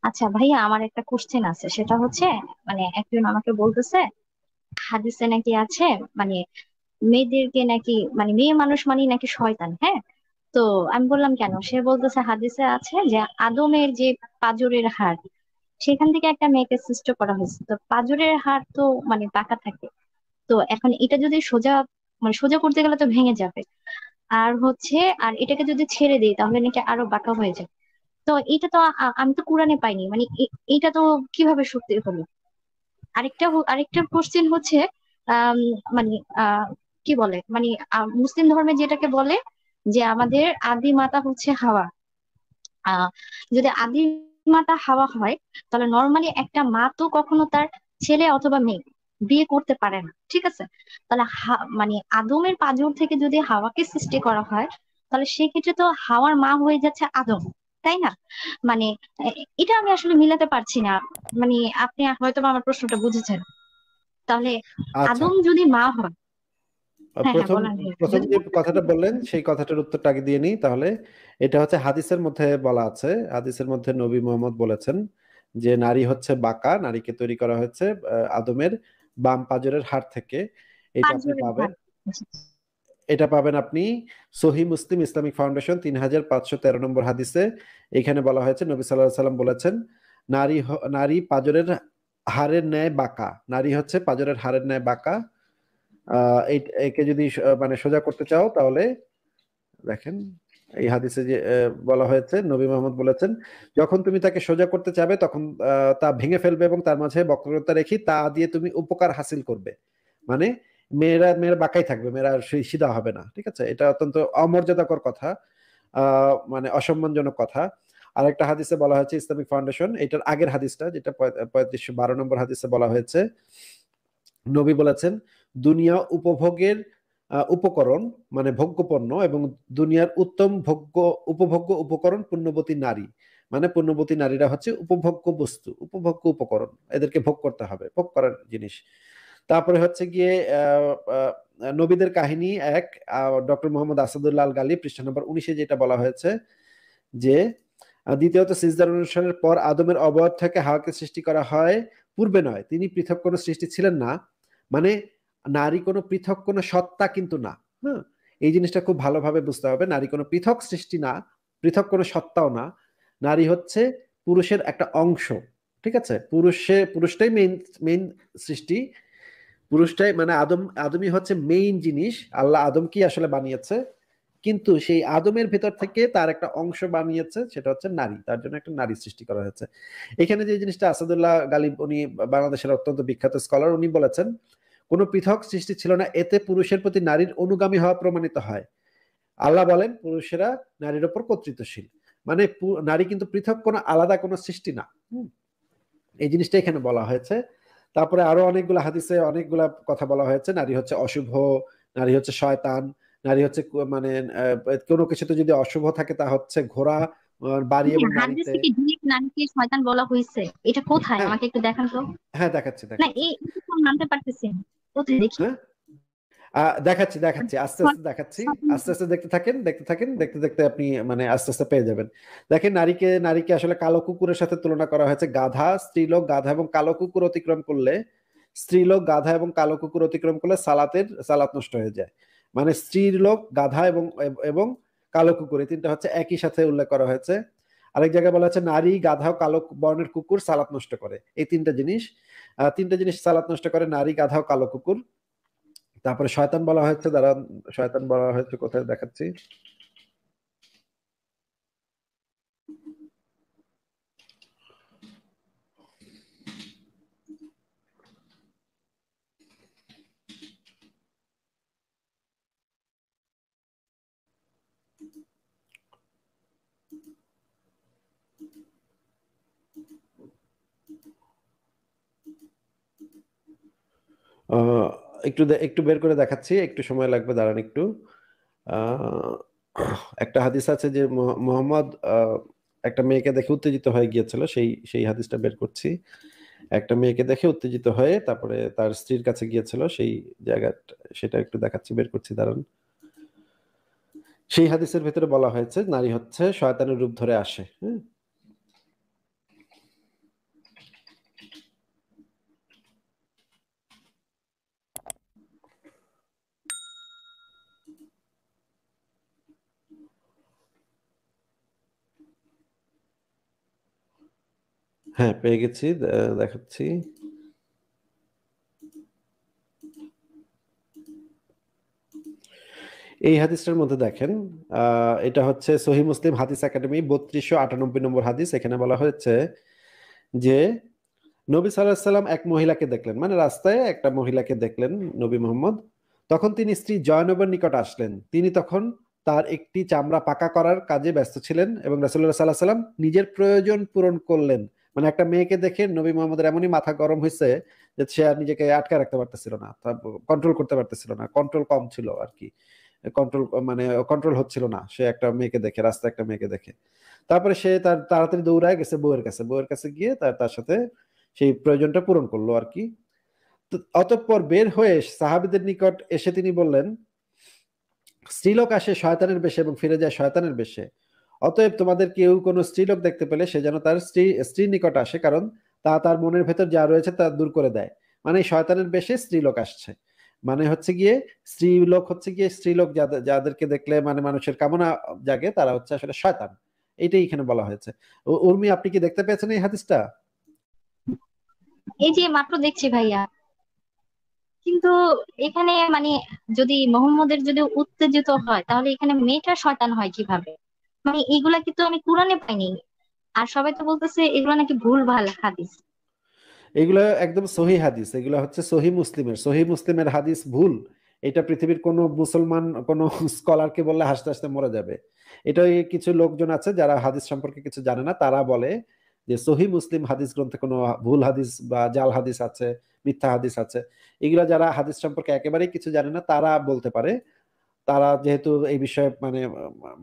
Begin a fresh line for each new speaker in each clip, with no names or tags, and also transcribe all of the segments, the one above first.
আচ্ছা ভাইয়া, আমার একটা কোশ্চেন আছে, সেটা হচ্ছে মানে একজন আমাকে বলতেছে হাদিসে নাকি আছে মানে মেয়েদেরকে নাকি মানে মেয়ে মানুষ মানে নাকি শয়তান, হ্যাঁ। তো আমি বললাম কেন? সে বলতেছে হাদিসে আছে যে আদমের যে পাঁজরের হাড়, সেখান থেকে একটা মেয়েকে সৃষ্টি করা হয়েছে। তো পাঁজরের হাড় তো মানে বাঁকা থাকে, তো এখন এটা যদি সোজা মানে সোজা করতে গেলে তো ভেঙে যাবে। আর হচ্ছে আর এটাকে যদি ছেড়ে দিই তাহলে নাকি আরো বাঁকা হয়ে যায়। তো এটা তো আমি তো কোরআনে পাইনি, মানে এটা তো কিভাবে সত্যি হলো? আরেকটা কোশ্চেন হচ্ছে আম, মানে আহ কি বলে মানে মুসলিম ধর্মে যেটাকে বলে যে আমাদের আদি মাতা হচ্ছে হাওয়া। আহ যদি আদি মাতা হাওয়া হয়, তাহলে নর্মালি একটা মা তো কখনো তার ছেলে অথবা মেয়ে বিয়ে করতে পারে না, ঠিক আছে? তাহলে মানে আদমের পাঁজর থেকে যদি হাওয়াকে সৃষ্টি করা হয়, তাহলে সেক্ষেত্রে তো হাওয়ার মা হয়ে যাচ্ছে আদম, তাই না? মানে এটা আমি আসলে মিলাতে পারছি না। মানে আপনি হয়তো বা আমার প্রশ্নটা বুঝেছেন। তাহলে
আচ্ছা,
আদম যদি মা হয়, হ্যাঁ হ্যাঁ
প্রথম
বলেন ভাইয়া,
প্রথম
যদি
যে
বুঝতে
কথাটা
পারেন।
বললেন সেই কথাটার উত্তরটা আগে দিয়ে নিই তাহলে। এটা হচ্ছে হাদিসের মধ্যে বলা আছে, হাদিসের মধ্যে নবী মোহাম্মদ বলেছেন যে নারী হচ্ছে বাঁকা, নারীকে তৈরি করা হয়েছে আদমের বাম পাজরের হাড় থেকে। এটা আপনি
পাঁচজনের
পাবেন,
ভাগ।
এটা পাবেন আপনি সহি মুসলিম ইসলামিক ফাউন্ডেশন 3513 নম্বর হাদিসে। এখানে বলা হয়েছে নবী সাল্লাল্লাহু আলাইহি সাল্লাম বলেছেন, নারী পাজরের হাড়ের ন্যায় বাঁকা, নারী হচ্ছে পাজরের হাড়ের ন্যায় বাঁকা। একে যদি মানে সোজা করতে চাও তাহলে দেখেন, এই হাদিসে যে বলা হয়েছে নবী মোহাম্মদ বলেছেন, যখন তুমি তাকে সোজা করতে চাবে তখন তা ভেঙে ফেলবে এবং তার মাঝে বক্রতা রেখে তা দিয়ে তুমি উপকার হাসিল করবে। মানে মেয়েরা মেয়েরা বাঁকাই থাকবে, মেয়েরা আর সিধা হবে না, ঠিক আছে? এটা অত্যন্ত অমর্যাদাকর কথা, মানে অসম্মানজনক কথা। আরেকটা হাদিসে বলা হয়েছে ইসলামিক ফাউন্ডেশন, এটার আগের হাদিসটা যেটা 3512 নম্বর হাদিসে বলা হয়েছে, নবী বলেছেন, দুনিয়া উপভোগের উপকরণ মানে ভোগ্যপণ্য এবং দুনিয়ার উত্তম উপভোগ্য উপকরণ পুণ্যবতী নারী। মানে পুণ্যবতী নারীরা হচ্ছে উপভোগ্য বস্তু, উপভোগ্য উপকরণ, এদেরকে ভোগ করতে হবে, ভোগ করার জিনিস। তারপরে হচ্ছে গিয়ে নবীদের কাহিনী এক, ডক্টর মোহাম্মদ আসাদুল্লাহ আল গালিব পৃষ্ঠা নম্বর 19-এ যেটা বলা হয়েছে যে দ্বিতীয়ত সিজদার অনুষ্ঠানের পর আদমের অবয়ব থেকে হাওয়াকে সৃষ্টি করা হয়, পূর্বে নয়, তিনি পৃথক কোনো সৃষ্টি ছিলেন না। মানে নারী কোনো পৃথক কোনো সত্তা কিন্তু না। হ্যাঁ, এই জিনিসটা খুব ভালোভাবে বুঝতে হবে, নারী কোনো পৃথক সৃষ্টি না, পৃথক কোনো সত্তাও না। নারী হচ্ছে পুরুষের একটা অংশ, ঠিক আছে? পুরুষটাই মেইন মেইন সৃষ্টি, পুরুষটাই মানে আদমই হচ্ছে মেইন জিনিস। আল্লাহ আদমকে আসলে বানিয়েছে, কিন্তু সেই আদমের ভেতর থেকে তার একটা অংশ বানিয়েছে, সেটা হচ্ছে নারী, তার জন্য একটা নারী সৃষ্টি করা হয়েছে। এখানে যে জিনিসটা আসাদুল্লাহ গালিব, উনি বাংলাদেশের অত্যন্ত বিখ্যাত স্কলার, উনি বলেছেন কোন পৃথক সৃষ্টি ছিল না, এতে পুরুষের প্রতি নারীর অনুগামী হওয়া প্রমাণিত হয়। আল্লাহ বলেন পুরুষেরা নারীর ওপর কর্তৃত্বশীল, মানে নারী কিন্তু পৃথক কোনো আলাদা কোনো সৃষ্টি না। এই জিনিসটা এখানে বলা হয়েছে। তারপরে আরো অনেকগুলো হাদিসে অনেকগুলা কথা বলা হয়েছে, নারী হচ্ছে অশুভ, নারী হচ্ছে শয়তান, নারী হচ্ছে মানে কোনো কিছুতে যদি অশুভ থাকে তা হচ্ছে ঘোড়া, বাড়ি এবং
হাদিস
নারীতে।
থেকে ডিরেক্ট নারীকে শয়তান বলা হয়েছে? এটা কোথায়
হ্যাঁ,
আমাকে একটু দেখান তো।
হ্যাঁ, দেখাচ্ছি
না
দেখাচ্ছি।
এটা তো আমি মানতে পারতেছি না। কোথায় দেখি?
হ্যাঁ, দেখাচ্ছি দেখাচ্ছি, আস্তে আস্তে দেখাচ্ছি। আস্তে আস্তে দেখতে থাকেন, দেখতে থাকেন, দেখতে দেখতে আপনি মানে আস্তে আস্তে পেয়ে যাবেন। দেখেন, নারীকে আসলে কালো কুকুরের সাথে তুলনা করা হয়েছে। গাধা, স্ত্রীলোক, গাধা এবং কালো কুকুর অতিক্রম করলে, স্ত্রীলোক, গাধা এবং কালো কুকুর অতিক্রম করলে সালাত নষ্ট হয়ে যায়। মানে স্ত্রীলোক, গাধা এবং এবং কালো কুকুর, এই তিনটা হচ্ছে একই সাথে উল্লেখ করা হয়েছে। আরেক জায়গায় বলা হচ্ছে নারী, গাধা ও কালো বর্ণের কুকুর সালাত নষ্ট করে। এই তিনটা জিনিস সালাত নষ্ট করে, নারী, গাধা ও কালো কুকুর। তারপরে শয়তান বলা হয়েছে, দ্বারা শয়তান বলা হয়েছে কোথায় দেখাচ্ছি। আহ, একটু বের করে দেখাচ্ছি, একটু সময় লাগবে, দাঁড়ান একটু। আহ, একটা হাদিস আছে যে মোহাম্মদ একটা মেয়েকে দেখে উত্তেজিত হয়ে গিয়েছিল, সেই সেই হাদিসটা বের করছি। একটা মেয়েকে দেখে উত্তেজিত হয়ে তারপরে তার স্ত্রীর কাছে গিয়েছিল, সেই জায়গাটা সেটা একটু দেখাচ্ছি, বের করছি, দাঁড়ান। সেই হাদিসের ভেতরে বলা হয়েছে নারী হচ্ছে শয়তানের রূপ ধরে আসে। হ্যাঁ, হ্যাঁ, পেয়ে গেছি, দেখাচ্ছি। এই হাদিসটার মধ্যে দেখেন, এটা হচ্ছে সহি মুসলিম হাদিস একাডেমি 3298 নম্বর হাদিস। এখানে বলা হয়েছে যে নবী সাল্লাল্লাহু আলাইহি সাল্লাম এক মহিলাকে দেখলেন, মানে রাস্তায় একটা মহিলাকে দেখলেন নবী মোহাম্মদ। তখন তিনি স্ত্রী জয়নবের নিকট আসলেন। তিনি তখন তার একটি চামড়া পাকা করার কাজে ব্যস্ত ছিলেন এবং রাসূলুল্লাহ সাল্লাল্লাহু আলাইহি সাল্লাম নিজের প্রয়োজন পূরণ করলেন। মানে একটা মেয়েকে দেখে নবী মোহাম্মদের এমনই মাথা গরম হয়েছে যে সে আর নিজেকে আটকে রাখতে পারতেছিল না, কন্ট্রোল করতে পারতেছিল না, কন্ট্রোল কম ছিল আর কি, কন্ট্রোল মানে কন্ট্রোল হচ্ছিল না। সে একটা মেয়েকে দেখে, রাস্তায় একটা মেয়েকে দেখে, তারপরে সে তার তাড়াতাড়ি দৌড়ায় গেছে বউয়ের কাছে, বউয়ের কাছে গিয়ে তার সাথে সেই প্রয়োজনটা পূরণ করলো আর কি। তো অতঃপর বের হয়ে সাহাবীদের নিকট এসে তিনি বললেন, স্ত্রীলোক আসে শয়তানের বেশে এবং ফিরে যায় শয়তানের বেশে। অতএব তোমাদের কেউ কোনো স্ত্রীলোক দেখতে পেলে সে যেন তার স্ত্রীর নিকট আসে, কারণ তা তার মনের ভেতর যা রয়েছে তা দূর করে দেয়। মানে এই শয়তানের বেশে স্ত্রীলোক আসছে, মানে হচ্ছে গিয়ে স্ত্রীলোক হচ্ছে গিয়ে স্ত্রীলোক যাদেরকে দেখলে মানে মানুষের কামনা জাগে, তারা হচ্ছে আসলে শয়তান। এইটাই এখানে বলা হয়েছে। উর্মি, আপনি কি দেখতে পেয়েছেন এই হাদিসটা?
এই যে মাত্র দেখছি ভাইয়া, কিন্তু এখানে মানে যদি মোহাম্মদের যদি উত্তেজিত হয় তাহলে এখানে মেয়েটা শয়তান হয় কিভাবে? মানে এগুলা কিন্তু আমি কোরআনে পাইনি। আর সবাই তো বলতেছে এগুলা নাকি ভুল ভাল হাদিস।
এগুলো একদম সহি হাদিস, এগুলো হচ্ছে সহি মুসলিমের হাদিস ভুল। এটা পৃথিবীর কোনো মুসলমান কোনো স্কলারকে বললে হাসতে হাসতে মরে যাবে। এটাই কিছু লোকজন আছে যারা হাদিস সম্পর্কে কিছু জানে না, তারা বলে যে সহি মুসলিম হাদিস গ্রন্থে কোনো ভুল হাদিস বা জাল হাদিস আছে, মিথ্যা হাদিস আছে। এগুলা যারা হাদিস সম্পর্কে একেবারেই কিছু জানে না তারা বলতে পারে। তারা যেহেতু এই বিষয়ে মানে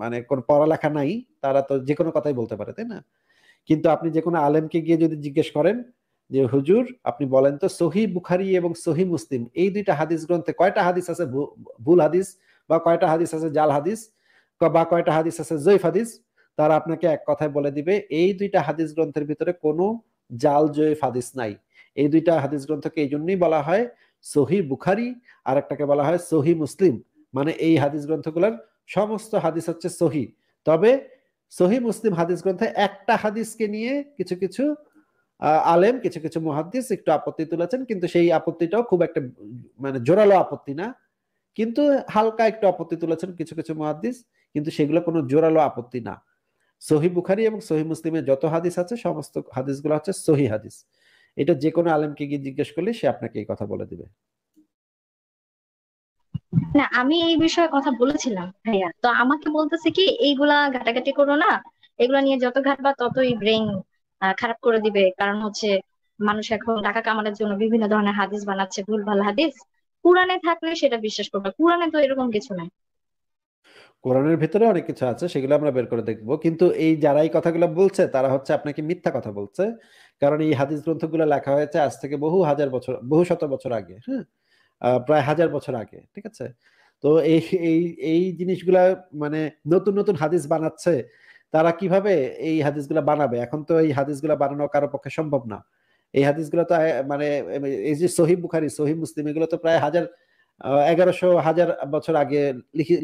মানে কোন পড়ালেখা নাই, তারা তো যে কোনো কথাই বলতে পারে, তাই না? কিন্তু আপনি যে কোনো আলেমকে গিয়ে যদি জিজ্ঞেস করেন যে হুজুর আপনি বলেন তো সহি বুখারী এবং সহি মুসলিম এই দুইটা হাদিস গ্রন্থে কয়টা হাদিস আছে ভুল হাদিস, বা কয়টা হাদিস আছে জাল হাদিস, বা কয়টা হাদিস আছে জয়ীফ হাদিস, তারা আপনাকে এক কথায় বলে দিবে এই দুইটা হাদিস গ্রন্থের ভিতরে কোনো জাল জয়ীফ হাদিস নাই। এই দুইটা হাদিস গ্রন্থকে এই জন্যই বলা হয় সহি বুখারী, আর একটাকে বলা হয় সহি মুসলিম। মানে এই হাদিস গ্রন্থগুলোর সমস্ত হাদিস হচ্ছে সহি। তবে সহি মুসলিম হাদিস গ্রন্থে একটা হাদিসকে নিয়ে কিছু কিছু আলেম, কিছু কিছু মুহাদ্দিস একটু আপত্তি তুলেছেন, কিন্তু সেই আপত্তিটাও খুব একটা মানে জোরালো আপত্তি না, কিন্তু হালকা একটু আপত্তি তুলেছেন কিছু কিছু মুহাদ্দিস, কিন্তু সেগুলো কোনো জোরালো আপত্তি না। সহি বুখারী এবং সহি মুসলিমের যত হাদিস আছে সমস্ত হাদিসগুলো হচ্ছে সহি হাদিস। এটা যে কোনো আলেমকে গিয়ে জিজ্ঞেস করলে সে আপনাকে এই কথা বলে দিবে।
না, আমি এই বিষয়ে কথা বলেছিলাম ভাইয়া, তো আমাকে বলতেছে কি এইগুলা ঘাটাঘাটি করো না, এগুলা নিয়ে যত ঘাটবা ততই ব্রেন খারাপ করে দিবে। কারণ হচ্ছে মানুষ এখন টাকা কামানোর জন্য বিভিন্ন ধরনের হাদিস বানাচ্ছে, ভুল ভাল হাদিস। কোরআনে থাকলে সেটা বিশ্বাস করবে, কোরআনে তো এরকম কিছু নাই।
কোরআনের ভিতরে অনেক কিছু আছে, সেগুলো আমরা বের করে দেখবো, কিন্তু এই যারা এই কথাগুলো বলছে তারা হচ্ছে আপনাকে মিথ্যা কথা বলছে। কারণ এই হাদিস গ্রন্থগুলো লেখা হয়েছে আজ থেকে বহু হাজার বছর, বহু শত বছর আগে, হ্যাঁ, প্রায় হাজার বছর আগে, ঠিক আছে? তো এই এই এই জিনিসগুলা মানে নতুন নতুন হাদিস বানাচ্ছে, তারা কিভাবে এই হাদিসগুলা বানাবে? এখন তো এই হাদিসগুলা বানানো কারো পক্ষে সম্ভব না। এই হাদিসগুলো তো মানে এই যে সহি বুখারী সহি মুসলিম এগুলো তো প্রায় 1100 বছর আগে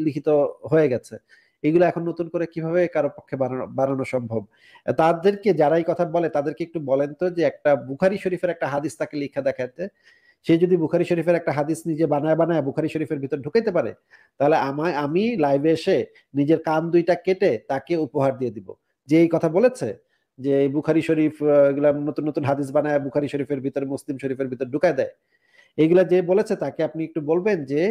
লিখিত হয়ে গেছে। এগুলো এখন নতুন করে কিভাবে কারো পক্ষে বানানো বানানো সম্ভব? তাদেরকে যারা এই কথা বলে তাদেরকে একটু বলেন তো যে একটা বুখারী শরীফের একটা হাদিস তাকে লিখে দেখাতে, সে যদি বুখারী শরীফের একটা হাদিস নিজে বানায় বানায় বুখারী শরীফের ভিতর ঢুকাইতে পারে, তাহলে আমি লাইভে এসে নিজের কান দুইটা কেটে তাকে উপহার দিয়ে দিব। যে এই কথা বলেছে যে এই বুখারী শরীফ এগুলা নতুন নতুন হাদিস বানায় বুখারী শরীফের ভিতরে মুসলিম শরীফের ভিতর ঢুকায় দেয়, এইগুলা যে বলেছে তাকে আপনি একটু বলবেন যে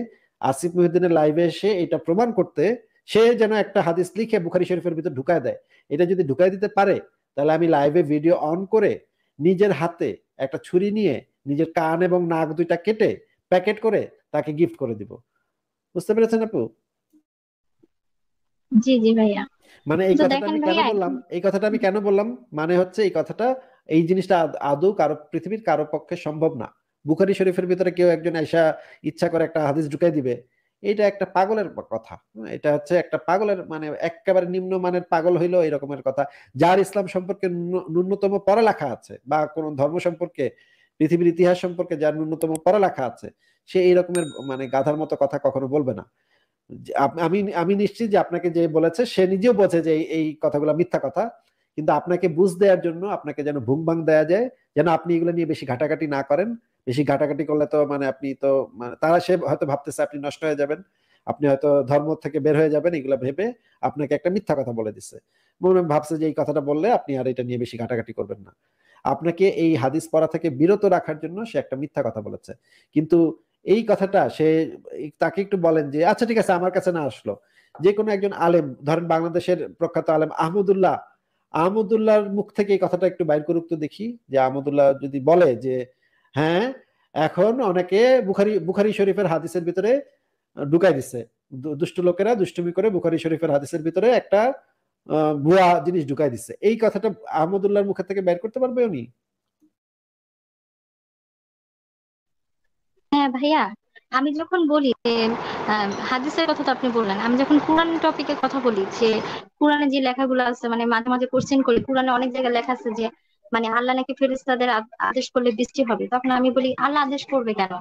আসিফ মহিউদ্দিনের লাইভে এসে এটা প্রমাণ করতে সে যেন একটা হাদিস লিখে বুখারী শরীফের ভিতর ঢুকায় দেয়। এটা যদি ঢুকায় দিতে পারে তাহলে আমি লাইভে ভিডিও অন করে নিজের হাতে একটা ছুরি নিয়ে নিজের কান এবং নাক দুইটা কেটে প্যাকেট করে তাকে গিফট করে দিব। বুঝতে পেরেছেন আপু?
জি জি ভাইয়া।
মানে এই
কিন্তু
কথাটা
দেখেন
আমি কেন
ভাইয়া
বললাম, এই কথাটা আমি কেন বললাম, মানে হচ্ছে এই কথাটা, এই জিনিসটা আদৌ কারো পৃথিবীর কারো পক্ষে সম্ভব না। বুখারী শরীফের ভিতরে কেউ একজন আইসা ইচ্ছা করে একটা হাদিস ঢুকাই দিবে, এটা একটা পাগলের কথা। এটা হচ্ছে একটা পাগলের মানে একেবারে নিম্নমানের পাগল হইলো এরকমের কথা। যার ইসলাম সম্পর্কে ন্যূনতম পড়ালেখা আছে বা কোন ধর্ম সম্পর্কে পৃথিবীর ইতিহাস সম্পর্কে যার ন্যূনতম পড়ালেখা আছে, সে এই রকমের মানে গাধার মতো কথা কখনো বলবে না। আমি আমি নিশ্চিত যে আপনাকে যে বলেছে সে নিজেও বোঝে যে এই কথাগুলো মিথ্যা কথা, কিন্তু আপনাকে বুঝ দেওয়ার জন্য আপনাকে যেন ভুং ভাং দেওয়া যায়, যেন আপনি এগুলো নিয়ে বেশি ঘাটাঘাটি না করেন। বেশি ঘাটাঘাটি করলে তো মানে আপনি তো মানে তারা সে হয়তো ভাবতেছে আপনি নষ্ট হয়ে যাবেন, আপনি হয়তো ধর্ম থেকে বের হয়ে যাবেন, এগুলো ভেবে আপনাকে একটা মিথ্যা কথা বলে দিচ্ছে। মনে ভাবছে যে এই কথাটা বললে আপনি আর এটা নিয়ে বেশি ঘাটাঘাটি করবেন না। আপনাকে এই হাদিস পড়া থেকে বিরত রাখার জন্য সে একটা মিথ্যা কথা বলেছে। কিন্তু এই কথাটা সে, তাকে একটু বলেন যে আচ্ছা ঠিক আছে আমার কাছে না আসলো, যে কোনো একজন আলেম, ধরেন বাংলাদেশের প্রখ্যাত আলেম আহমদুল্লাহ, আহমদুল্লাহর মুখ থেকে এই কথাটা একটু বাইর করুক তো দেখি, যে আহমদুল্লাহ যদি বলে যে হ্যাঁ এখন অনেকে বুখারী বুখারী শরীফের হাদিসের ভিতরে ঢুকাই দিচ্ছে, দুষ্ট লোকেরা দুষ্টুমি করে বুখারী শরীফের হাদিসের ভিতরে একটা ভুয়া জিনিস ঢুকাই দিচ্ছে, এই কথাটা আহমদুল্লাহর মুখের থেকে বের করতে পারবে উনি?
হ্যাঁ ভাইয়া, আমি যখন বলি যে হাদিসের কথা তো আপনি বললেন, আমি যখন কোরআন টপিকের কথা বলি যে কোরআনে যে লেখাগুলো আছে, মানে মাঝে মাঝে কোশ্চেন করি, কোরআনে অনেক জায়গায় লেখা আছে যে মানে আল্লাহ নাকি ফেরেশতাদের আদেশ করলে বৃষ্টি হবে, তখন আমি বলি আল্লাহ আদেশ করবে কেন?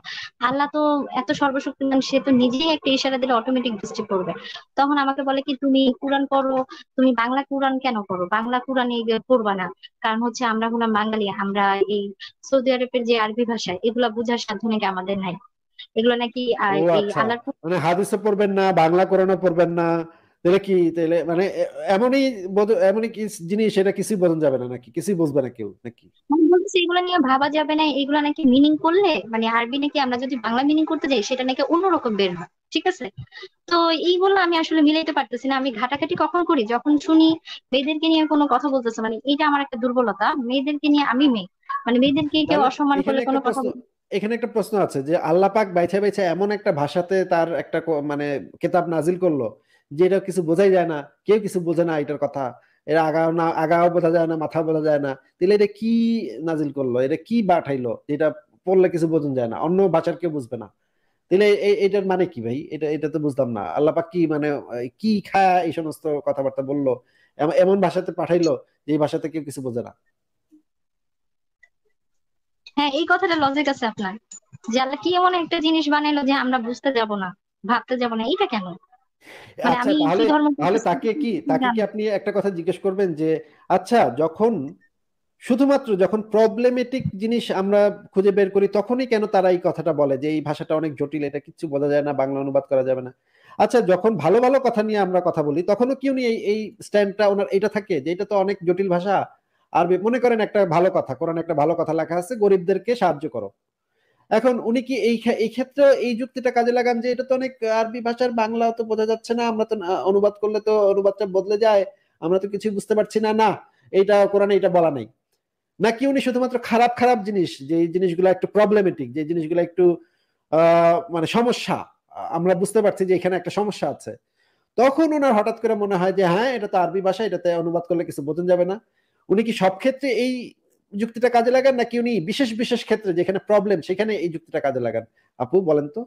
আল্লাহ তো এত সর্বশক্তিমান, সে তো নিজেই একটা ইশারা দিলে অটোমেটিক বৃষ্টি পড়বে। তখন আমাকে বলে কি, তুমি কোরআন পড়ো, তুমি বাংলা কোরআন কেন পড়ো? বাংলা কোরআন এই পড়বা না, কারণ হচ্ছে আমরা হলাম বাঙালি, আমরা এই সৌদি আরবের যে আরবি ভাষা এগুলা বোঝার সাধ্য নাকি আমাদের নাই। এগুলো নাকি
ও
এই
আচ্ছা,
আল্লাহর
মানে হাদিসও পড়বেন না, বাংলা কোরআনও পড়বেন না, তাহলে কি, তাহলে মানে এমনই এমনই কি জিনিস, এটা কিছুই বোঝা যাবে না নাকি, কিছুই বুঝবে না কেউ নাকি?
আমি বলতেছি এগুলো নিয়ে ভাবা যাবে না, এগুলো নাকি মিনিং করলে মানে আরবি নাকি আমরা যদি বাংলা মিনিং করতে যাই সেটা নাকি অন্যরকম বের হয়, ঠিক আছে? তো এইগুলো আমি আসলে মিলাইতে পারতেছি না। আমি ঘাটাঘাটি কখন করি, যখন শুনি মেয়েদেরকে নিয়ে কোনো কথা বলতেছে, মানে এটা আমার একটা দুর্বলতা, মেয়েদেরকে নিয়ে, আমি মেয়ে, মানে মেয়েদেরকে কেউ
তাহলে
অসম্মান
এখানে
করলে
একটা
কোনো কথা
প্রশ্ন, এখানে একটা প্রশ্ন আছে যে আল্লাহ পাক বাইছা বাইছা এমন একটা ভাষাতে তার একটা মানে কিতাব নাজিল করলো যে এটা কিছু বোঝাই যায় না, কেউ কিছু বোঝে না এটার কথা, এর আগাও না, আগাও বোঝা যায় না, মাথা বোঝা যায় না, তাহলে এটা কি নাজিল করলো, এটা কি পাঠাইলো যেটা পড়লে কিছু বোঝা যায় না, অন্য ভাষার কেউ বুঝবে না? তাহলে এটার মানে কি ভাই? এটা এটা তো বুঝলাম না, আল্লাহ পাক কি মানে কি খায় এই সমস্ত কথাবার্তা বললো, এমন ভাষাতে পাঠাইলো যে এই ভাষাতে কেউ কিছু বোঝে না?
হ্যাঁ, এই কথাটা লজিক আছে আপনার, যে আল্লাহ কি এমন একটা জিনিস বানাইলো যে আমরা বুঝতে যাব না, ভাবতে যাব না, এটা কেন? মানে
আচ্ছা
আমি কি
তাহলে,
ধর্ম
তাহলে
করতেছি
তাকে কি
জানো?
আপনি একটা কথা জিজ্ঞেস করবেন যে আচ্ছা যখন শুধুমাত্র যখন প্রবলেমেটিক জিনিস আমরা খুঁজে বের করি তখনই কেন তারা এই কথাটা বলে যে এই ভাষাটা অনেক জটিল, এটা কিচ্ছু বোঝা যায় না, বাংলা অনুবাদ করা যাবে না? আচ্ছা যখন ভালো ভালো কথা নিয়ে আমরা কথা বলি তখনও কি উনি এই এই স্ট্যান্ডটা ওনার এটা থাকে যে এটা তো অনেক জটিল ভাষা? আর মনে করেন একটা ভালো কথা, কোরআন একটা ভালো কথা লেখা আছে গরিবদেরকে সাহায্য করো, এখন উনি কি এই এই ক্ষেত্রে এই যুক্তিটা কাজে লাগান যে এটা তো অনেক আরবি ভাষার, বাংলা তো বোঝা যাচ্ছে না, আমরা তো অনুবাদ করলে তো অনুবাদটা বদলে যায়, আমরা তো কিছুই বুঝতে পারছি না, না এইটা কোরআনে এটা বলা নাই? নাকি উনি শুধুমাত্র খারাপ খারাপ জিনিস, যে এই জিনিসগুলো একটু প্রবলেমেটিক, যে জিনিসগুলো একটু মানে সমস্যা, আমরা বুঝতে পারছি যে এখানে একটা সমস্যা আছে, তখন ওনার হঠাৎ করে মনে হয় যে হ্যাঁ এটা তো আরবি ভাষা, এটাতে অনুবাদ করলে কিছু বোঝা যাবে না? উনি কি সব ক্ষেত্রে এই যুক্তিটা কাজে লাগান নাকি উনি বিশেষ বিশেষ ক্ষেত্রে যেখানে প্রবলেম সেখানে এই যুক্তিটা কাজে লাগান? আপু বলেন তো।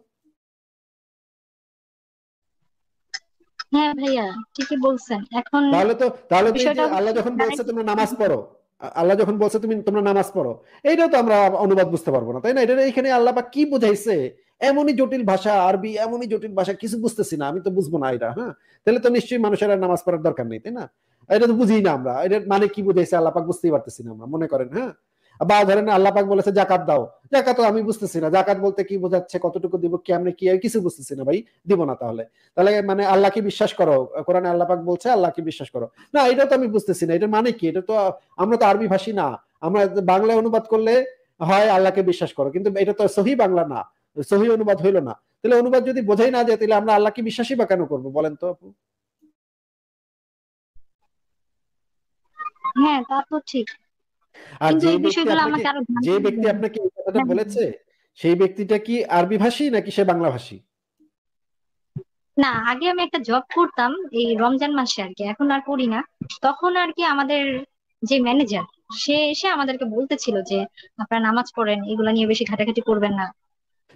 হ্যাঁ ভাইয়া, ঠিকই বলছেন। এখন
তাহলে তো এই যে
বিষয়টা
আল্লাহ
হচ্ছে
যখন
যারা
বলছে তোমরা নামাজ পড়ো, আল্লাহ যখন বলছে তুমি তোমরা নামাজ পড়ো, এইটাও তো আমরা অনুবাদ বুঝতে পারবো না, তাই না? এটা এখানে আল্লাহ পাক কি বুঝাইছে? এমনই জটিল ভাষা আরবি, এমনই জটিল ভাষা, কিছু বুঝতেছি না, আমি তো বুঝবো না এটা, হ্যাঁ? তাহলে তো নিশ্চয়ই মানুষের আর নামাজ পড়ার দরকার নেই, তাই না? এটা তো বুঝি না আমরা, এটার মানে কি বুঝাইছে আল্লাহ পাক বুঝতেই পারতেছি না আমরা, মনে করেন, হ্যাঁ? বা ধরেন আল্লাহ পাক বলেছে জাকাত দাও, জাকাত আমি বুঝতেছি না, জাকাত বলতে কি বোঝাচ্ছে, কতটুকু দিব, কেমনে কি, কিছু বুঝতেছি না ভাই, দিব না তাহলে? তাহলে মানে আল্লাহকে বিশ্বাস করো, কোরআনে আল্লাহ পাক বলছে আল্লাহকে বিশ্বাস করো, না এটা তো আমি বুঝতেছি না, এটা মানে কি? এটা তো আমরা তো আরবি ভাষী না, আমরা বাংলায় অনুবাদ করলে হয় আল্লাহকে বিশ্বাস করো, কিন্তু এটা তো সহি বাংলা না, সহি অনুবাদ হইলো না, তাহলে অনুবাদ যদি বোঝাই না যায় তাহলে আমরা আল্লাহকে বিশ্বাসই বা কেন করবো বলেন তো আপু?
হ্যাঁ, তা তো ঠিক,
আর
কিন্তু
যে
এই
ব্যক্তি
বিষয়গুলো
আপনাকে,
আমাকে আরো
যে
জানতে
ব্যক্তি
হবে।
আপনাকে এই কথাটা
হ্যাঁ,
বলেছে সেই ব্যক্তিটা কি আরবি ভাষী নাকি সে বাংলা ভাষী?
না, আগে আমি একটা জব করতাম এই রমজান মাসে আর কি, এখন আর করি না। তখন আর কি আমাদের যে ম্যানেজার, সে এসে আমাদেরকে বলতেছিল যে আপনারা নামাজ পড়েন, এগুলো নিয়ে বেশি ঘাটাঘাটি করবেন না,
না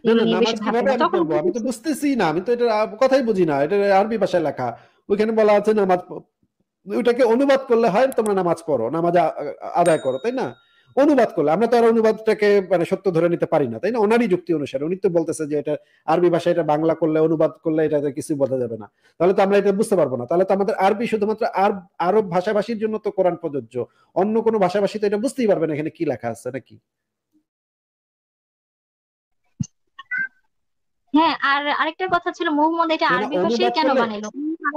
এগুলো
না,
নিয়ে বেশি
নামাজ
ভাববেন
কিভাবে
না,
আমি
তখন
পড়বো? আমি তো
বলতেছি।
বুঝতেছি না, আমি তো এটা কথাই বুঝি না, এটা আরবি ভাষায় লেখা, ওইখানে বলা আছে নামাজ ওইটাকে অনুবাদ করলে হয় তোমরা নামাজ পড়ো, নামাজ আদায় করো, তাই না? অনুবাদ করলে আমরা তো আর অনুবাদটাকে মানে সত্য ধরে নিতে পারি না, তাই না? ওনারই যুক্তি অনুসারে উনি তো বলতেছে যে এটা আরবি ভাষা, এটা বাংলা করলে, অনুবাদ করলে এটাতে কিছু বোঝা যাবে না, তাহলে তো আমরা এটা বুঝতে পারবো না। তাহলে তো আমাদের আরবি শুধুমাত্র আরব ভাষাভাষীর জন্য তো কোরআন প্রযোজ্য, অন্য কোনো ভাষাভাষী তো এটা বুঝতেই পারবে না এখানে কি লেখা আছে, নাকি?
হ্যাঁ, আর আরেকটা কথা ছিল, মোহাম্মদ এটা
কেন
আরবি ভাষায়
অনুবাদ
কেন
করলে,
বানাইলো?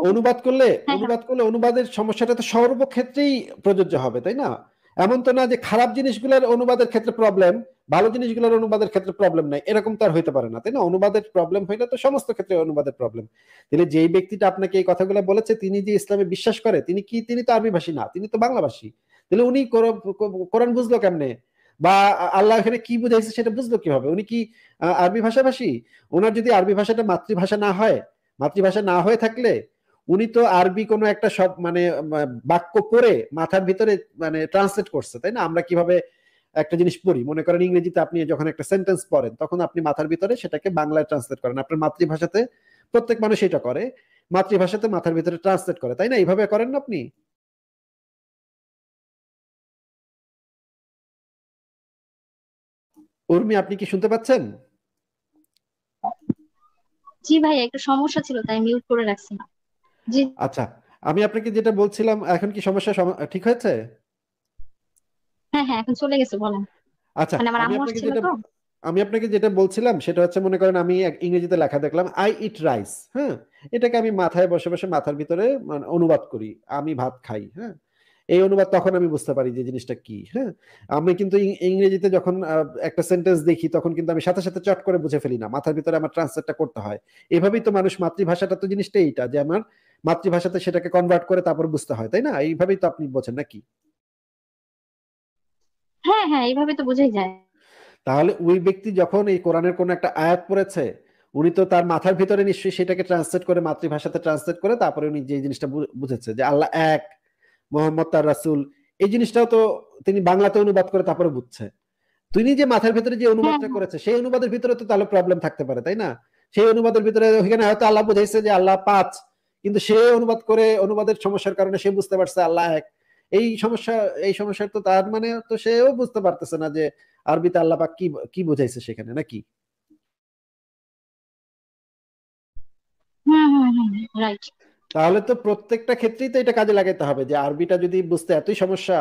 অনুবাদ করলে
হ্যাঁ হ্যাঁ।
অনুবাদ করলে অনুবাদের সমস্যাটা তো সর্বক্ষেত্রেই প্রযোজ্য হবে, তাই না? এমন তো না যে খারাপ জিনিসগুলোর অনুবাদের ক্ষেত্রে প্রবলেম, ভালো জিনিসগুলোর অনুবাদের ক্ষেত্রে প্রবলেম নাই, এরকম তো আর হইতে পারে না, তাই না? অনুবাদের প্রবলেম হইলে তো সমস্ত ক্ষেত্রে অনুবাদের প্রবলেম। তাহলে যেই ব্যক্তিটা আপনাকে এই কথাগুলো বলেছে তিনি যে ইসলামে বিশ্বাস করে, তিনি তো আরবি ভাষী না, তিনি তো বাংলা ভাষী। তাহলে উনি কোরআন বুঝলো কেমনে, বা আল্লাহ এখানে কি বুঝাইছে সেটা বুঝলো কিভাবে? উনি কি আরবি ভাষাভাষী? ওনার যদি আরবি ভাষাটা মাতৃভাষা না হয়, মাতৃভাষা না হয়ে থাকলে উনি তো আরবি কোনো একটা সব মানে বাক্য পড়ে মাথার ভিতরে মানে ট্রান্সলেট করছে, তাই না? আমরা কিভাবে একটা জিনিস পড়ি, মনে করেন ইংরেজিতে আপনি যখন একটা সেন্টেন্স পড়েন তখন আপনি মাথার ভিতরে সেটাকে বাংলায় ট্রান্সলেট করেন, আপনার মাতৃভাষাতে প্রত্যেক মানুষ এটা করে, মাতৃভাষাতে মাথার ভিতরে ট্রান্সলেট করে, তাই না? এইভাবে করেন না আপনি? উর্মি, আপনি কি শুনতে পাচ্ছেন?
জি ভাই, একটু সমস্যা ছিল তাই মিউট করে রাখছি না। জি।
আচ্ছা, আমি আপনাকে যেটা বলছিলাম, এখন কি সমস্যা ঠিক হয়েছে?
হ্যাঁ হ্যাঁ, এখন চলে গেছে, বলেন।
আচ্ছা,
মানে আমার
আমি
আম্মু
আপনাকে
আসছিল
যেটা
তো।
আমি আপনাকে যেটা বলছিলাম সেটা হচ্ছে, মনে করেন আমি ইংরেজিতে লেখা দেখলাম আই ইট রাইস, হ্যাঁ, এটাকে আমি মাথায় বসে বসে মাথার ভিতরে মানে অনুবাদ করি, আমি ভাত খাই, হ্যাঁ। এই অনুবাদ তখন আমি বুঝতে পারি যে জিনিসটা কি, হ্যাঁ। আমি কিন্তু ইংরেজিতে যখন একটা সেন্টেন্স দেখি তখন কিন্তু আমি সাথে সাথে চট করে বুঝে ফেলি না, মাথার ভিতরে আমার ট্রান্সলেটটা করতে হয়। এভাবেই তো মানুষ, মাতৃভাষাটা তো জিনিসটা এইটা যে আমার মাতৃভাষাতে সেটাকে কনভার্ট করে তারপর বুঝতে হয়, তাই না? এইভাবেই তো আপনি বোঝেন নাকি?
হ্যাঁ হ্যাঁ, এইভাবে তো বোঝাই যায়।
তাহলে ওই ব্যক্তি যখন এই কোরআনের কোন একটা আয়াত পড়েছে, উনি তো তার মাথার ভিতরে নিশ্চয়ই সেটাকে ট্রান্সলেট করে, মাতৃভাষাতে ট্রান্সলেট করে তারপরে উনি যে জিনিসটা বুঝেছে যে আল্লাহ এক, মোহাম্মদ তার রাসূল, এই জিনিসটাও তো তিনি বাংলাতে অনুবাদ করে তারপরে বুঝছে। তিনি যে মাথার ভিতরে যে
হ্যাঁ
অনুবাদটা
হ্যাঁ।
করেছে সেই অনুবাদের ভিতরে তো তাহলে প্রবলেম থাকতে পারে, তাই না? সেই অনুবাদের ভিতরে ওখানে হয়তো আল্লাহ বুঝাইছে যে আল্লাহ পাঁচ, কিন্তু সে অনুবাদ করে অনুবাদের সমস্যার কারণে সে বুঝতে পারছে আল্লাহ এক। এই সমস্যা, এই সমস্যার তো তার মানে তো সেও বুঝতে পারতেছে না যে আরবিতে আল্লাহ পাক কি কি বুঝাইছে সেখানে, নাকি?
হুম হুম হুম। রাইট।
তাহলে তো প্রত্যেকটা ক্ষেত্রেই তো এটা কাজে লাগাতে হবে, যে আরবিটা যদি বুঝতে এতই সমস্যা,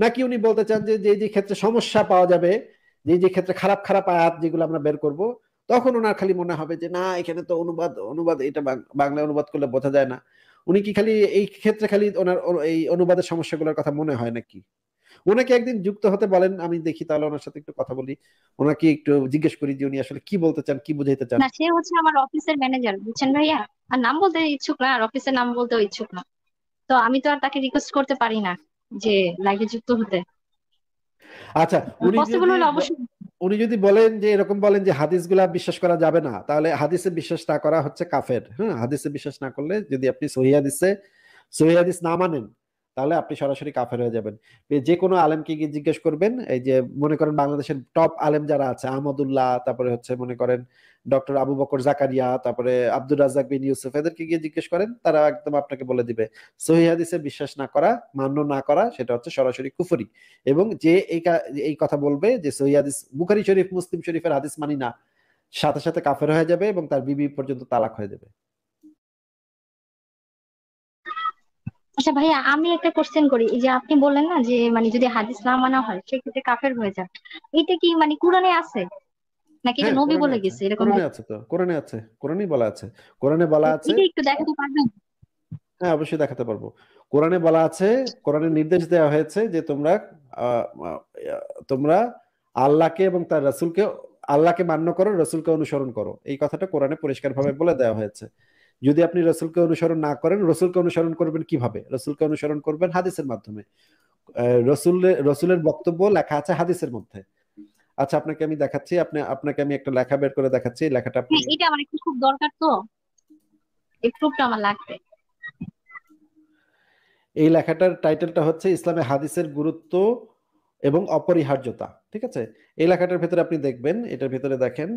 নাকি উনি বলতে চান যে যে যে ক্ষেত্রে সমস্যা পাওয়া যাবে, যে যে ক্ষেত্রে খারাপ খারাপ আয়াত যেগুলো আমরা বের করব, তখন ওনার খালি মনে হবে যে না এখানে তো অনুবাদ অনুবাদ এটা বাংলা অনুবাদ করলে বোঝা যায় না। উনি কি খালি এই ক্ষেত্রে খালি ওনার এই অনুবাদের সমস্যাগুলোর কথা মনে হয় নাকি? ওনাকে একদিন যুক্ত হতে বলেন, আমি দেখি তাহলে ওনার সাথে একটু কথা বলি, ওনাকে একটু জিজ্ঞেস করি যে উনি আসলে কি বলতে চান, কি বুঝাইতে চান।
না, সে হচ্ছে আমার অফিসের ম্যানেজার, বুঝছেন ভাইয়া। আর নাম বলতে ইচ্ছুক না, আর অফিসের নাম বলতেও ইচ্ছুক না। তো আমি তো আর তাকে রিকোয়েস্ট করতে পারি না যে লাইভে যুক্ত হতে।
আচ্ছা, উনি
পসিবল
যদি
হলে অবশ্যই।
উনি যদি বলেন যে এরকম বলেন যে হাদিসগুলা বিশ্বাস করা যাবে না, তাহলে হাদিসে বিশ্বাস না করা হচ্ছে কাফের, হ্যাঁ। হাদিসে বিশ্বাস না করলে, যদি আপনি সহিহ হাদিস না মানেন, তাহলে আপনি সরাসরি কাফের হয়ে যাবেন। যে কোনো আলেমকে গিয়ে জিজ্ঞেস করবেন, এই যে মনে করেন বাংলাদেশের টপ আলেম যারা আছে, আহমদুল্লাহ, তারপরে হচ্ছে মনে করেন ডক্টর আবু বকর জাকারিয়া, তারপরে আব্দুর রাজ্জাক বিন ইউসুফ, এদেরকে গিয়ে জিজ্ঞেস করেন, তারা একদম আপনাকে বলে দিবে সহিহ হাদিসে বিশ্বাস না করা, মান্য না করা, সেটা হচ্ছে সরাসরি কুফরি। এবং যে এই কথা বলবে যে সহিহ হাদিস, বুখারী শরীফ মুসলিম শরীফের হাদিস মানি না, সাথে সাথে কাফের হয়ে যাবে এবং তার বিবি পর্যন্ত তালাক হয়ে যাবে।
আচ্ছা ভাইয়া, আমি একটা কোশ্চেন করি। এই যে আপনি বললেন না যে মানে যদি হাদিস না মানা হয় সেক্ষেত্রে কাফের হয়ে যায়, এটা কি মানে কোরআনে আছে নাকি এটা
হ্যাঁ,
নবী
কোরআনে
বলে
আছে,
গেছে এরকম
কোরআনে
ভাবে?
আছে, তো কোরআনে আছে, কোরআনেই বলা আছে, কোরআনে বলা আছে।
এটা একটু দেখাতে পারবেন?
হ্যাঁ, অবশ্যই দেখাতে পারবো। কোরআনে বলা আছে, কোরআনে নির্দেশ দেওয়া হয়েছে যে তোমরা আহ, আহ, তোমরা আল্লাহকে এবং তার রাসূলকে, আল্লাহকে মান্য করো, রাসূলকে অনুসরণ করো, এই কথাটা কোরআনে পরিষ্কার ভাবে বলে দেওয়া হয়েছে। যদি আপনি রাসূলকে অনুসরণ না করেন, রাসূলকে অনুসরণ করবেন কিভাবে? রাসূলকে অনুসরণ করবেন হাদিসের মাধ্যমে। রসুলের বক্তব্য লেখা আছে হাদিসের মধ্যে। আচ্ছা, আপনাকে আমি দেখাচ্ছি, আপনাকে আমি একটা লেখা বের করে দেখাচ্ছি, এই লেখাটা আপনি,
হ্যাঁ, এটা আমার একটু খুব দরকার তো, এই প্রুফটা আমার লাগবে।
এই লেখাটার টাইটেলটা হচ্ছে ইসলামে হাদিসের গুরুত্ব এবং অপরিহার্যতা, ঠিক আছে? এই লেখাটার ভেতরে আপনি দেখবেন, এটার ভেতরে দেখেন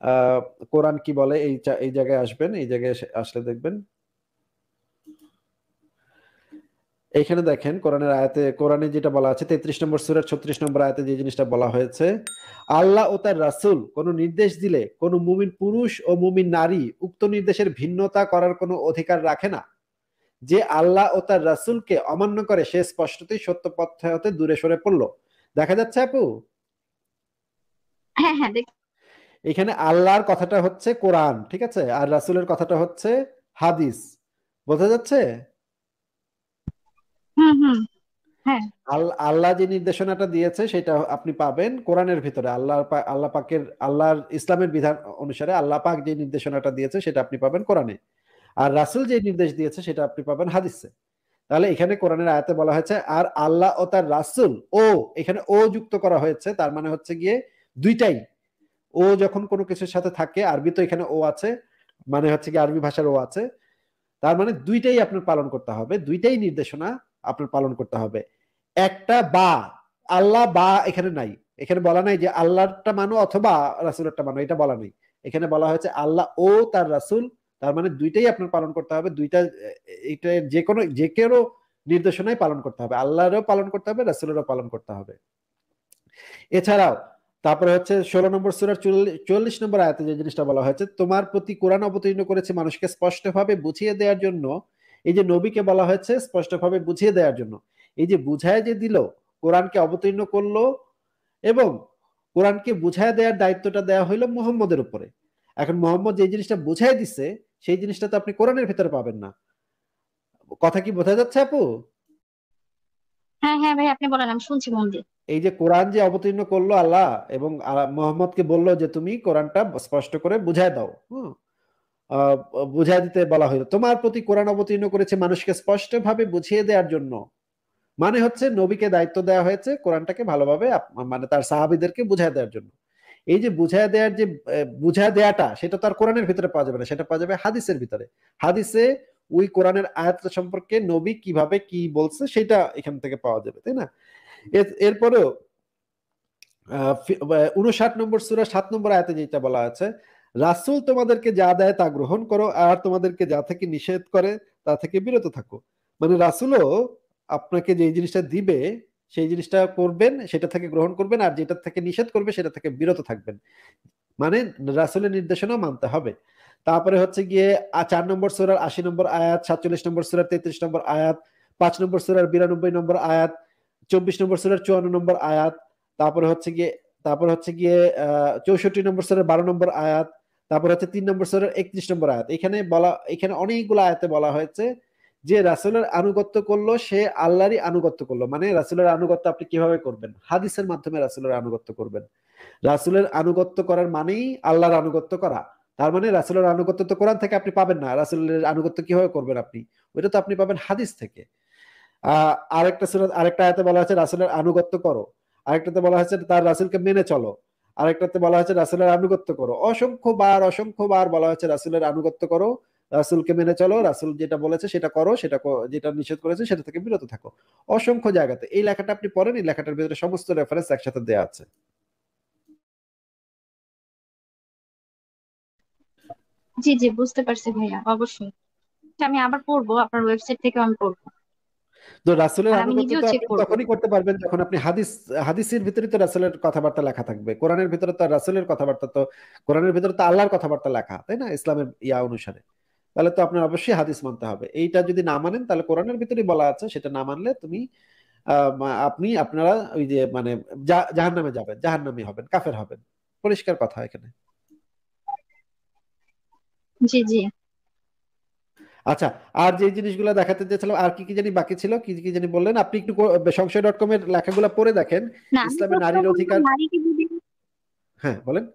আহ কোরআন কি বলে, এই জায়গায় আসবেন, এই জায়গায় আসলে দেখবেন এখানে দেখেন কোরআনের আয়াতে, কোরআনে যেটা বলা আছে 33 নম্বর সূরার 36 নম্বর আয়াতে যে জিনিসটা বলা হয়েছে, আল্লাহ ও তার রাসূল কোনো নির্দেশ দিলে কোনো মুমিন পুরুষ ও মুমিন নারী উক্ত নির্দেশের ভিন্নতা করার কোনো অধিকার রাখে না। যে আল্লাহ ও তার রাসূলকে অমান্য করে সে স্পষ্টতই সত্য পথ হতে দূরে সরে পড়লো। দেখা যাচ্ছে আপু?
হ্যাঁ হ্যাঁ
এখানে আল্লাহর কথাটা হচ্ছে কোরআন, ঠিক আছে, আর রাসূলের কথাটা হচ্ছে হাদিস। বোঝা যাচ্ছে?
হুম হুম। হ্যাঁ
আল্লাহ যে নির্দেশনাটা দিয়েছে সেটা আপনি পাবেন কোরআনের ভিতরে। আল্লাহ পাকের, আল্লাহর ইসলামের বিধান অনুসারে আল্লাহ পাক যে নির্দেশনাটা দিয়েছে সেটা আপনি পাবেন কোরআনে। আর রাসূল যে নির্দেশ দিয়েছে সেটা আপনি পাবেন হাদিসে। তাহলে এখানে কোরআনের আয়াতে বলা হয়েছে আর আল্লাহ ও তার রাসূল, ও এখানে ও যুক্ত করা হয়েছে, তার মানে হচ্ছে গিয়ে দুইটাই। ও যখন কোনো কিছুর সাথে থাকে, আরবি তো এখানে ও আছে, মানে হচ্ছে কি আরবি ভাষার ও আছে, তার মানে দুইটাই আপনার পালন করতে হবে, দুইটাই নির্দেশনা আপনার পালন করতে হবে। একটা বা, আল্লাহ বা এখানে নাই। এখানে বলা নাই যে আল্লাহরটা মানো অথবা রাসূলেরটা মানো, এটা বলা নাই। এখানে বলা হয়েছে আল্লাহ ও তার রাসূল, তার মানে দুইটাই আপনার পালন করতে হবে। দুইটা, এটা যে কোনো নির্দেশনাই পালন করতে হবে, আল্লাহরও পালন করতে হবে, রাসূলেরও পালন করতে হবে। এছাড়াও তারপরে হচ্ছে 16 নম্বর সূরার 44 নম্বর আয়াতে যে জিনিসটা বলা হয়েছে, তোমার প্রতি কোরআন অবতীর্ণ করেছে মানুষকে স্পষ্টভাবে বুঝিয়ে দেওয়ার জন্য। এই যে নবীকে বলা হয়েছে স্পষ্টভাবে বুঝিয়ে দেওয়ার জন্য, এই যে বুঝায় যে দিল, কোরআনকে অবতীর্ণ করলো, এবং কোরআনকে বুঝায় দেওয়ার দায়িত্বটা দেওয়া হইলো মুহাম্মদের উপরে। এখন মুহাম্মদ যে জিনিসটা বুঝাই দিছে সেই জিনিসটা তো আপনি কোরআনের ভিতরে পাবেন না। কথা কি বোঝা যাচ্ছে আপু?
হ্যাঁ হ্যাঁ ভাই, আপনি বলেন, আমি শুনছি মন দিয়ে।
এই যে কোরআন যে অবতীর্ণ করলো আল্লাহ, এবং মোহাম্মদকে বললো যে তুমি কোরআনটা স্পষ্ট করে বুঝায় দাও, আহ, বুঝায় দিতে বলা হলো, তোমার প্রতি কোরআন অবতীর্ণ করেছে মানুষকে স্পষ্টভাবে বুঝিয়ে দেওয়ার জন্য। মানে হচ্ছে নবীকে দায়িত্ব দেওয়া হয়েছে কোরআনটাকে ভালোভাবে মানে তার সাহাবীদেরকে বুঝায় দেওয়ার জন্য। এই যে বুঝায় দেওয়ার যে বুঝায় দেওয়াটা, সেটা তো আর কোরআনের ভিতরে পাওয়া যাবে না, সেটা পাওয়া যাবে হাদিসের ভিতরে। হাদিসে ওই কোরআনের আয়াত সম্পর্কে নবী কিভাবে কি বলছে সেটা এখান থেকে পাওয়া যাবে, তাই না? এরপরেও 59 নম্বর সূরা 7 নম্বর আয়াতে যেটা বলা আছে, রাসূল তোমাদেরকে যা দেয় তা গ্রহণ করো, আর তোমাদেরকে যা থেকে নিষেধ করে তা থেকে বিরত থাকো। মানে রাসূলও আপনাকে যে জিনিসটা দিবে সেই জিনিসটা করবেন, সেটা থেকে গ্রহণ করবেন, আর যেটা থেকে নিষেধ করবে সেটা থেকে বিরত থাকবেন। মানে রাসূলের নির্দেশনা মানতে হবে। তারপরে হচ্ছে গিয়ে 4 নম্বর সূরার 80 নম্বর আয়াত, 47 নম্বর সূরার 33 নম্বর আয়াত, 5 নম্বর সূরার 92 নম্বর আয়াত, 24 নম্বর সূরার 54 নম্বর আয়াত, তারপরে হচ্ছে গিয়ে তারপরে হচ্ছে গিয়ে 64 নম্বর সূরার 12 নম্বর আয়াত, তারপর হচ্ছে 3 নম্বর সূরার 31 নম্বর আয়াত। এখানে অনেকগুলো আয়াতে বলা হয়েছে যে রাসূলের আনুগত্য করলো সে আল্লাহরই আনুগত্য করলো। মানে রাসূলের আনুগত্য আপনি কিভাবে করবেন? হাদিসের মাধ্যমে রাসূলের আনুগত্য করবেন। রাসূলের আনুগত্য করার মানেই আল্লাহর আনুগত্য করা। তার মানে রাসূলের আনুগত্য তো কোরআন থেকে আপনি পাবেন না, রাসূলের আনুগত্য কিভাবে করবেন আপনি? ওইটা তো আপনি পাবেন হাদিস থেকে। আরেকটা আয়াতে বলা হয়েছে রাসূলের আনুগত্য করো, আরেকটাতে বলা হয়েছে তার রাসূলকে মেনে চলো, আরেকটাতে বলা হয়েছে রাসূলের আনুগত্য করো। অসংখ্যবার বলা হয়েছে রাসূলের আনুগত্য করো, রাসূলকে মেনে চলো, রাসূল যেটা বলেছে সেটা করো, যেটা নিষেধ করেছে সেটা থেকে বিরত থাকো। অসংখ্য জায়গাতে এই লেখাটা আপনি পড়েন, এই লেখাটার ভিতরে সমস্ত রেফারেন্স একসাথে দেওয়া আছে।
জি জি, বুঝতে পারছি ভাইয়া, অবশ্যই। এটা আমি আবার পড়বো, আপনার ওয়েবসাইট থেকে আমি পড়বো।
তো রাসূলের
আর আমি
আনুগত্য
নিজেও
তো
চেক
আপনি
করবো।
তখনই করতে পারবেন যখন আপনি হাদিসের ভিতরে তো রাসূলের কথাবার্তা লেখা থাকবে। কোরআনের ভিতরে তো আর রাসূলের কথাবার্তা তো, কোরআনের ভিতরে তো আল্লাহর কথাবার্তা লেখা, তাই না, ইসলামের অনুসারে। তাহলে তো আপনার অবশ্যই হাদিস মানতে হবে। এইটা যদি না মানেন তাহলে কোরআনের ভিতরেই বলা আছে, সেটা না মানলে তুমি আপনারা ওই যে মানে জাহান্নামে যাবেন, জাহান্নামী হবেন, কাফের হবেন। পরিষ্কার কথা এখানে।
জি জি।
আচ্ছা, আর যে জিনিসগুলো দেখাতে চেয়েছিলাম, আর কি কি জানি বাকি ছিল, কি কি জানি বললেন আপনি একটু, সংশয়.com এর লেখাগুলো পড়ে দেখেন।
না, আমি
ইসলামে
প্রশ্ন
নারীর
করবো,
অধিকার।
নারীকে যদি,
হ্যাঁ বলেন।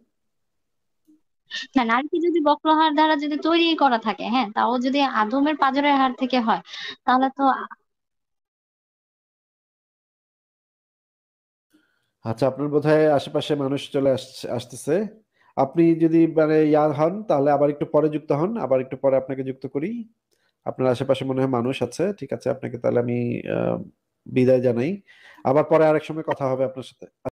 না নারীকে যদি বক্রহার দ্বারা যদি তৈরি করা থাকে, হ্যাঁ, তাও যদি আদমের পাঁজরের হাড় থেকে হয়, তাহলে তো।
আচ্ছা, আপনার বোধহয় আশেপাশে মানুষ চলে আসতেছে। আপনি যদি মানে ইয়া হন তাহলে আবার একটু পরে যুক্ত হন, আবার একটু পরে আপনাকে যুক্ত করি। আপনার আশেপাশে মনে হয় মানুষ আছে, ঠিক আছে, আপনাকে তাহলে আমি বিদায় জানাই। আবার পরে আরেক সময় কথা হবে আপনার সাথে।